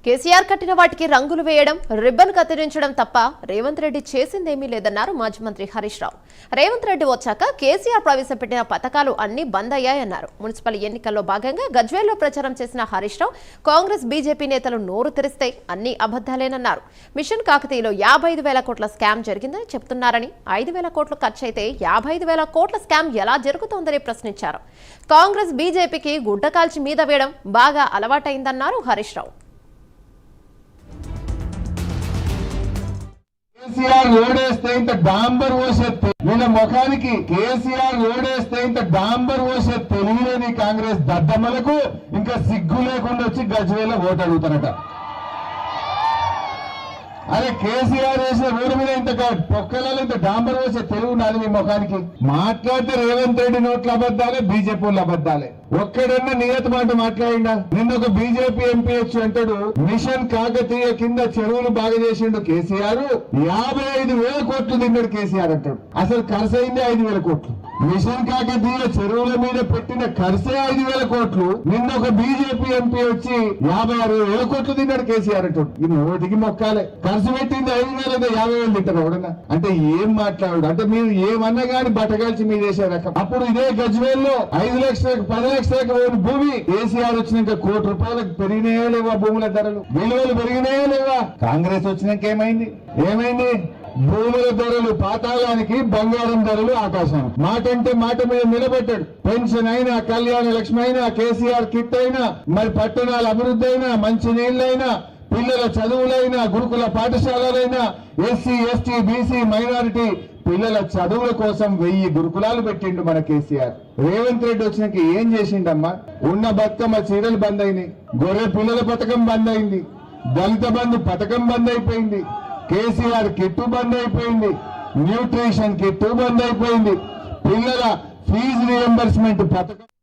కేసీఆర్ కట్టిన వాటికి రంగులు వేయడం, రిబ్బన్ కత్తిరించడం తప్ప రేవంత్ రెడ్డి చేసిందేమీ లేదన్నారు మాజీ మంత్రి హరీష్ రావు. రేవంత్ రెడ్డి వచ్చాక కేసీఆర్ ప్రవేశపెట్టిన పథకాలు అన్ని బంద్ అయ్యాయన్నారు. మున్సిపల్ ఎన్నికల్లో భాగంగా గజ్వేల్లో ప్రచారం చేసిన హరీష్ రావు కాంగ్రెస్ బీజేపీ నేతలు నోరు తెరిస్తే అన్ని అబద్ధాలేనన్నారు. మిషన్ కాకతీయలో 55,000 కోట్ల స్కామ్ జరిగిందని చెబుతున్నారని, 5,000 కోట్లు ఖర్చయితే 55,000 కోట్ల స్కామ్ ఎలా జరుగుతోందని ప్రశ్నించారు. కాంగ్రెస్ బీజేపీకి గుడ్డ కాల్చి మీద వేయడం బాగా అలవాటైందన్నారు హరీష్ రావు. కేసీఆర్ ఓడేస్తే ఇంత డాంబర్ పోసేస్తే వీళ్ళ ముఖానికి కేసీఆర్ ఓడేస్తే ఇంత డాంబర్ పోసే తెలియలేని కాంగ్రెస్ దద్దమ్మలకు ఇంకా సిగ్గు లేకుండా వచ్చి గజ్వేల్లో ఓటు అడుగుతారట. అరే కేసీఆర్ వేసిన రోడ్డు మీద ఇంత పొక్కలలో ఇంత డాంబర్ పోసే తెలుగు నాది మీ ముఖానికి. మాట్లాడితే రేవంత్ రెడ్డి నోట్ల అబద్దాలే, బీజేపీ వాళ్ళు అబద్దాలే. ఒక్కడన్నా నియత మాట మాట్లాడిందా? నిన్న ఒక బీజేపీ ఎంపీ వచ్చి అంటాడు మిషన్ కాకతీయ కింద చెరువులు బాగా చేసిండు కేసీఆర్, 55,000 కోట్లు తిన్నాడు కేసీఆర్ అంటాడు. అసలు ఖర్చు అయింది 5,000 కోట్లు. మిషన్ కాకతీయ చెరువుల మీద పెట్టిన ఖర్చే 5,000 కోట్లు. నిన్న ఒక బీజేపీ ఎంపీ వచ్చి 56,000 కోట్లు తిన్నాడు కేసీఆర్ అంటాడు. ఈ నోటికి మొక్కాలే. ఖర్చు పెట్టింది 5,000 50,000 తింటారు ఎవడన్నా అంటే ఏం మాట్లాడు అంటే మీరు ఏమన్నా గాని బట్టగాల్చి మీరు చేసే రకం. అప్పుడు ఇదే గజ్వేల్లో 5 లక్షలకు 10 లక్షలకు భూమి కేసీఆర్ వచ్చినాక ₹1,00,00,000 పెరిగినాయో లేవా? భూముల ధరలు విలువలు పెరిగినాయో లేవా? కాంగ్రెస్ వచ్చినాక ఏమైంది? భూముల ధరలు పాతాళానికి, బంగారం ధరలు ఆకాశం. మాట అంటే మాట మీద నిలబెట్టాడు. పెన్షన్ అయినా, కళ్యాణ లక్ష్మి అయినా, కేసీఆర్ కిట్ అయినా, మరి పట్టణాల అభివృద్ధి అయినా, మంచి నీళ్లైనా, పిల్లల చదువులైనా, గురుకుల పాఠశాలలైనా, ఎస్సీ ఎస్టీ బీసీ మైనారిటీ పిల్లల చదువుల కోసం 1000 గురుకులాలు పెట్టిండు మన కేసీఆర్. రేవంత్ రెడ్డి వచ్చినాక ఏం చేసిండమ్మా? ఉన్న బతుకమ్మ చీరలు బంద్ అయినాయి, గొర్రె పిల్లల పథకం బంద్ అయింది, దళిత బంధు పథకం బంద్ అయిపోయింది, కేసీఆర్ కిట్టు బంద్ అయిపోయింది, న్యూట్రిషన్ కిట్టు బంద్ అయిపోయింది, పిల్లల ఫీజు రియంబర్స్మెంట్ పథకం